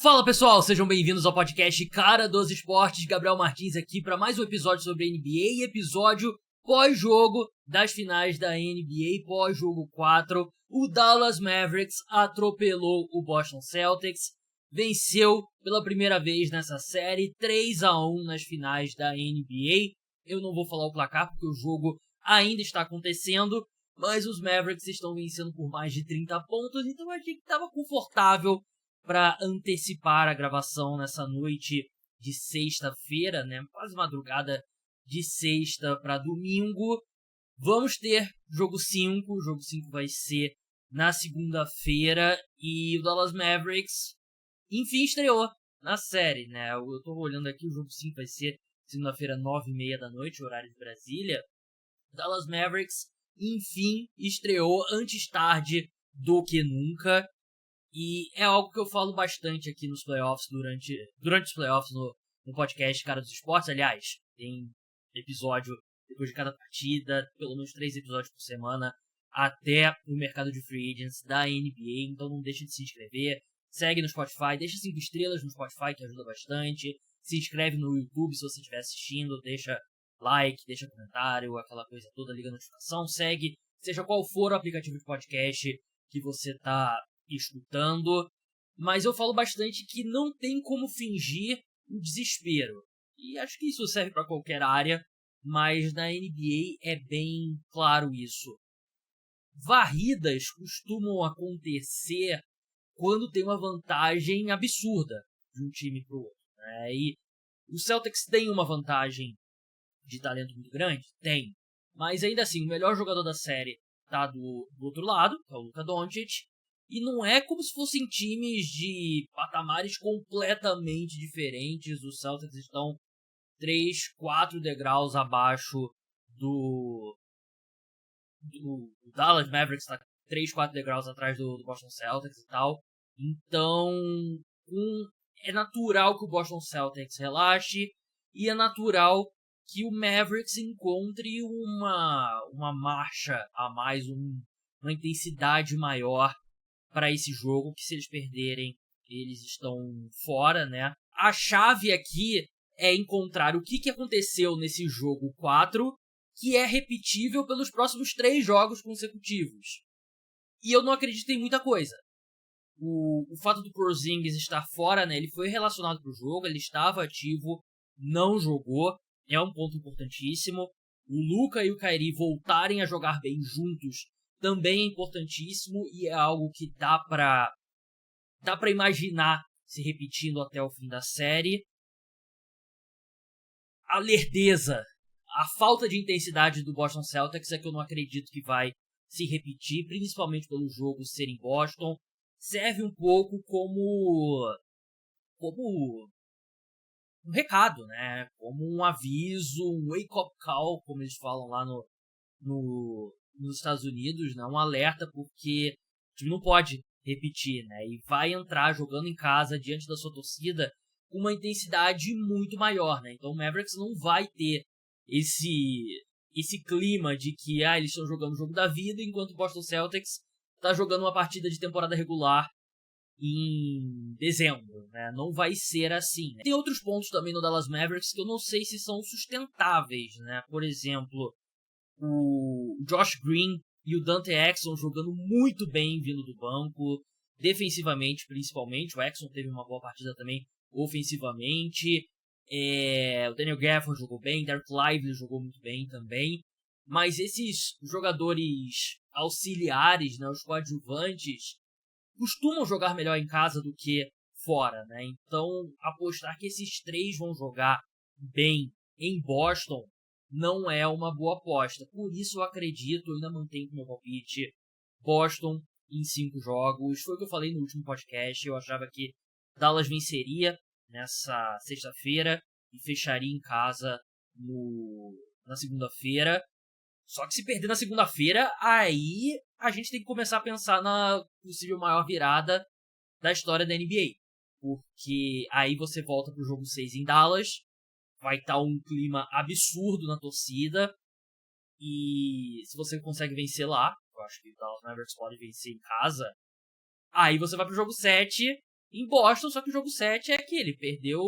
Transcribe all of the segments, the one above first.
Fala pessoal, sejam bem-vindos ao podcast Cara dos Esportes. Gabriel Martins aqui para mais um episódio sobre a NBA, episódio pós-jogo das finais da NBA, pós-jogo 4. O Dallas Mavericks atropelou o Boston Celtics, venceu pela primeira vez nessa série 3-1 nas finais da NBA. Eu não vou falar o placar porque o jogo ainda está acontecendo, mas os Mavericks estão vencendo por mais de 30 pontos, então eu achei que estava confortável para antecipar a gravação nessa noite de sexta-feira, né? Quase madrugada de sexta para domingo. Vamos ter jogo 5. O jogo 5 vai ser na segunda-feira. E o Dallas Mavericks, enfim, estreou na série, né? Eu tô olhando aqui, o jogo 5 vai ser segunda-feira, 9h30 da noite, horário de Brasília. O Dallas Mavericks, enfim, estreou antes tarde do que nunca. E é algo que eu falo bastante aqui nos playoffs, durante os playoffs no podcast Cara dos Esportes. Aliás, tem episódio depois de cada partida, pelo menos 3 episódios por semana, até o mercado de free agents da NBA. Então não deixa de se inscrever, segue no Spotify, deixa 5 estrelas no Spotify que ajuda bastante. Se inscreve no YouTube se você estiver assistindo, deixa like, deixa comentário, aquela coisa toda, liga a notificação, segue, seja qual for o aplicativo de podcast que você tá escutando, mas eu falo bastante que não tem como fingir o desespero. E acho que isso serve para qualquer área, mas na NBA é bem claro isso. Varridas costumam acontecer quando tem uma vantagem absurda de um time para o outro, né? E o Celtics tem uma vantagem de talento muito grande? Tem. Mas ainda assim, o melhor jogador da série tá do outro lado, que é o Luka Doncic. E não é como se fossem times de patamares completamente diferentes. Os Celtics estão 3, 4 degraus abaixo do Dallas Mavericks, está 3, 4 degraus atrás do Boston Celtics e tal. Então, é natural que o Boston Celtics relaxe e é natural que o Mavericks encontre uma marcha a mais, uma intensidade maior para esse jogo, que se eles perderem, eles estão fora, né? A chave aqui é encontrar o que aconteceu nesse jogo 4, que é repetível pelos próximos 3 jogos consecutivos. E eu não acredito em muita coisa. O fato do Porzingis estar fora, né? Ele foi relacionado pro jogo, ele estava ativo, não jogou, é um ponto importantíssimo. O Luka e o Kyrie voltarem a jogar bem juntos também é importantíssimo e é algo que dá pra imaginar se repetindo até o fim da série. A lerdeza, a falta de intensidade do Boston Celtics é que eu não acredito que vai se repetir, principalmente pelo jogo ser em Boston. Serve um pouco como um recado, né? Como um aviso, um wake-up call, como eles falam lá nos Estados Unidos, né? Um alerta, porque o time não pode repetir, né? E vai entrar jogando em casa diante da sua torcida com uma intensidade muito maior, né? Então o Mavericks não vai ter esse clima de que eles estão jogando o jogo da vida, enquanto o Boston Celtics está jogando uma partida de temporada regular em dezembro, né? Não vai ser assim, né? Tem outros pontos também no Dallas Mavericks que eu não sei se são sustentáveis, né? Por exemplo, o Josh Green e o Dante Exum jogando muito bem vindo do banco, defensivamente principalmente. O Exum teve uma boa partida também ofensivamente. O Daniel Gafford jogou bem, Derek Lively jogou muito bem também. Mas esses jogadores auxiliares, né, os coadjuvantes, costumam jogar melhor em casa do que fora, né? Então, apostar que esses 3 vão jogar bem em Boston não é uma boa aposta. Por isso eu acredito, eu ainda mantenho meu palpite, Boston em 5 jogos. Foi o que eu falei no último podcast. Eu achava que Dallas venceria nessa sexta-feira e fecharia em casa na segunda-feira. Só que se perder na segunda-feira, aí a gente tem que começar a pensar na possível maior virada da história da NBA. Porque aí você volta pro jogo 6 em Dallas, vai estar um clima absurdo na torcida, e se você consegue vencer lá, eu acho que o Dallas Mavericks pode vencer em casa, aí você vai pro jogo 7 em Boston, só que o jogo 7 é aquele, perdeu,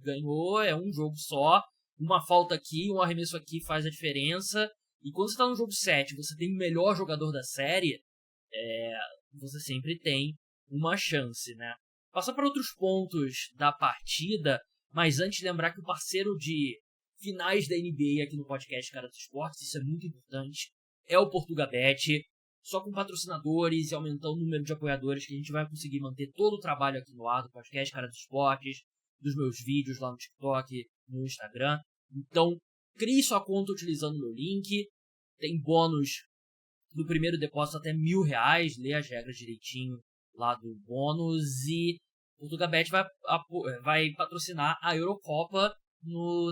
ganhou, é um jogo só, uma falta aqui, um arremesso aqui faz a diferença, e quando você tá no jogo 7, você tem o melhor jogador da série, você sempre tem uma chance, né? Passar para outros pontos da partida, mas antes lembrar que o parceiro de finais da NBA aqui no podcast Cara dos Esportes, isso é muito importante, é o Portugabet. Só com patrocinadores e aumentando o número de apoiadores que a gente vai conseguir manter todo o trabalho aqui no ar do podcast Cara dos Esportes, dos meus vídeos lá no TikTok, no Instagram. Então, crie sua conta utilizando o meu link. Tem bônus no primeiro depósito até R$1.000. Lê as regras direitinho lá do bônus. E o Portugabet vai patrocinar a Eurocopa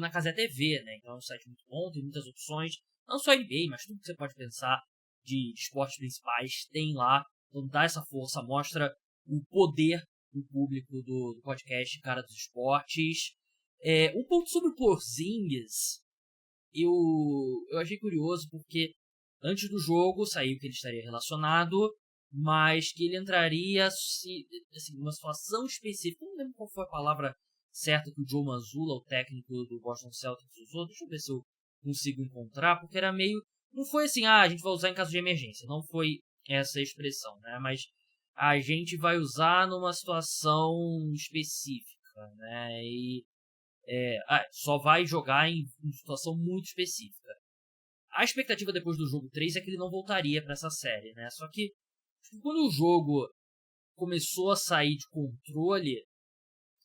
na Cazé TV, né? Então é um site muito bom, tem muitas opções. Não só NBA, mas tudo que você pode pensar de esportes principais tem lá. Então dá essa força, mostra o poder do público do podcast Cara dos Esportes. Um ponto sobre o Porzingis, eu achei curioso porque antes do jogo saiu que ele estaria relacionado, mas que ele entraria assim, numa situação específica. Não lembro qual foi a palavra certa que o Joe Mazzulla, o técnico do Boston Celtics, usou. Deixa eu ver se eu consigo encontrar, porque era meio... Não foi assim, a gente vai usar em caso de emergência. Não foi essa a expressão, né? Mas a gente vai usar numa situação específica, né? E só vai jogar em situação muito específica. A expectativa depois do jogo 3 é que ele não voltaria para essa série, né? Só que quando o jogo começou a sair de controle,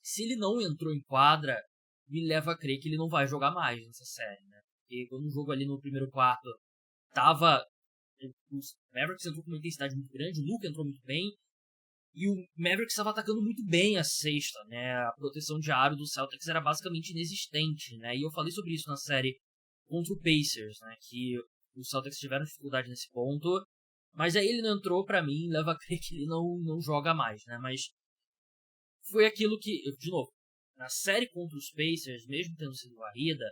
se ele não entrou em quadra, me leva a crer que ele não vai jogar mais nessa série, né? Porque quando o jogo ali no primeiro quarto tava... Os Mavericks entrou com uma intensidade muito grande, o Luka entrou muito bem, e o Mavericks estava atacando muito bem a cesta, né? A proteção de aro do Celtics era basicamente inexistente, né? E eu falei sobre isso na série contra o Pacers, né? Que os Celtics tiveram dificuldade nesse ponto, mas aí ele não entrou, pra mim, leva a crer que ele não joga mais, né? Mas foi aquilo que, de novo, na série contra os Pacers, mesmo tendo sido varrida,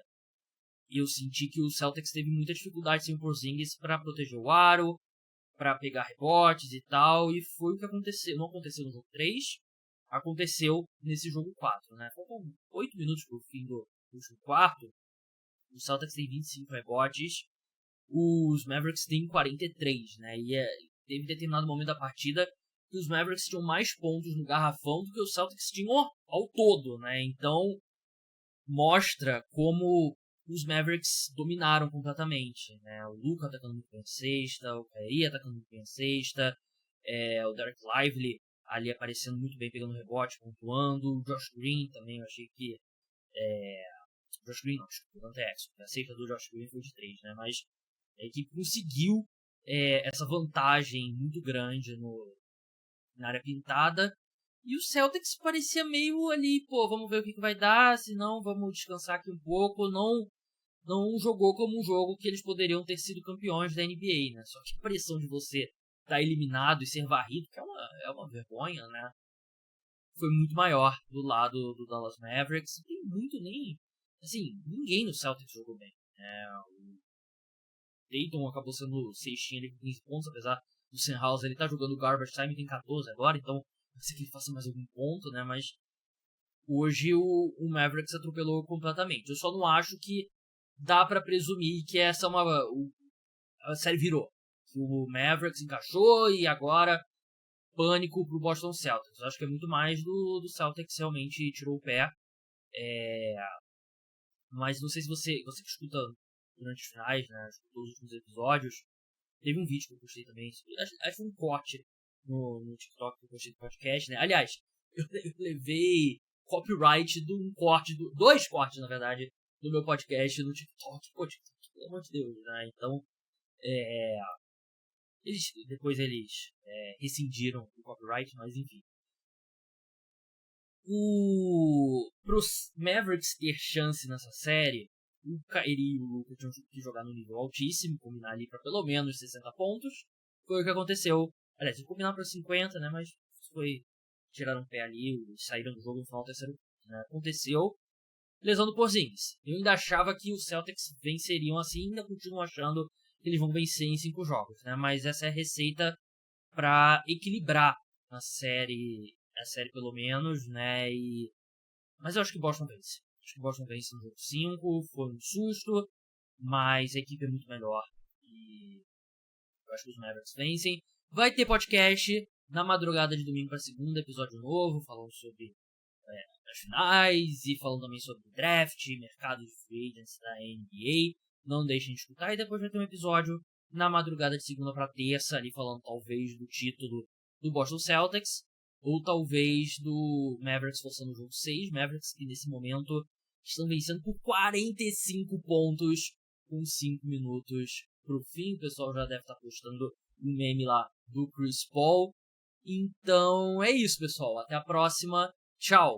eu senti que o Celtics teve muita dificuldade sem o Porzingis para proteger o aro, para pegar rebotes e tal, e foi o que aconteceu. Não aconteceu no jogo 3, aconteceu nesse jogo 4, né? Faltam 8 minutos pro fim do último quarto, o Celtics tem 25 rebotes, os Mavericks têm 43, né? E teve determinado momento da partida que os Mavericks tinham mais pontos no garrafão do que os Celtics tinham ao todo, né? Então, mostra como os Mavericks dominaram completamente, né? O Luka atacando muito bem a cesta, o Kyrie atacando muito bem a cesta, o Derek Lively ali aparecendo muito bem, pegando rebote, pontuando, o Josh Green também, eu achei que... Josh Green não, o Dante Exum, a cesta do Josh Green foi de 3, né? Mas a equipe conseguiu essa vantagem muito grande na área pintada, e o Celtics parecia meio ali, pô, vamos ver o que vai dar, se não, vamos descansar aqui um pouco, não jogou como um jogo que eles poderiam ter sido campeões da NBA, né? Só que a pressão de você estar eliminado e ser varrido, que é uma vergonha, né? Foi muito maior do lado do Dallas Mavericks. Tem muito nem... Assim, ninguém no Celtics jogou bem. O Tatum acabou sendo cestinha ali com 15 pontos, apesar do Senhouse, ele tá jogando garbage time, tem 14 agora, então pode ser que ele faça mais algum ponto, né? Mas hoje o Mavericks atropelou completamente. Eu só não acho que dá pra presumir que essa é a série virou. O Mavericks encaixou e agora pânico pro Boston Celtics. Eu acho que é muito mais do Celtics realmente tirou o pé. Mas não sei se você que escuta durante os finais, né? Escutou os últimos episódios. Teve um vídeo que eu postei também. Acho que foi um corte no TikTok que eu postei do podcast, né? Aliás, eu levei copyright de um corte, dois cortes, na verdade, do meu podcast no TikTok. Pô, TikTok, pelo amor de Deus, né? Então, depois eles rescindiram o copyright, mas enfim. Pros Mavericks ter chance nessa série, o Kyrie e o Luka tinham que jogar no nível altíssimo, combinar ali para pelo menos 60 pontos. Foi o que aconteceu. Aliás, eles combinaram para 50, né? Mas foi... Tiraram o pé ali, saíram do jogo no final do terceiro. Né? Aconteceu. Lesão do Porzingis. Eu ainda achava que os Celtics venceriam assim, ainda continuo achando que eles vão vencer em 5 jogos, né? Mas essa é a receita para equilibrar a série a série pelo menos, né? Mas eu acho que Boston vence. Acho que Boston vence no jogo 5, foi um susto, mas a equipe é muito melhor e eu acho que os Mavericks vencem. Vai ter podcast na madrugada de domingo para segunda, episódio novo, falando sobre as finais e falando também sobre o draft, mercado de free agents da NBA. Não deixem de escutar. E depois vai ter um episódio na madrugada de segunda para terça, ali falando talvez do título do Boston Celtics, ou talvez do Mavericks forçando o jogo 6. Mavericks que nesse momento estão vencendo por 45 pontos com 5 minutos pro fim. O pessoal já deve estar postando um meme lá do Chris Paul. Então é isso, pessoal. Até a próxima. Tchau!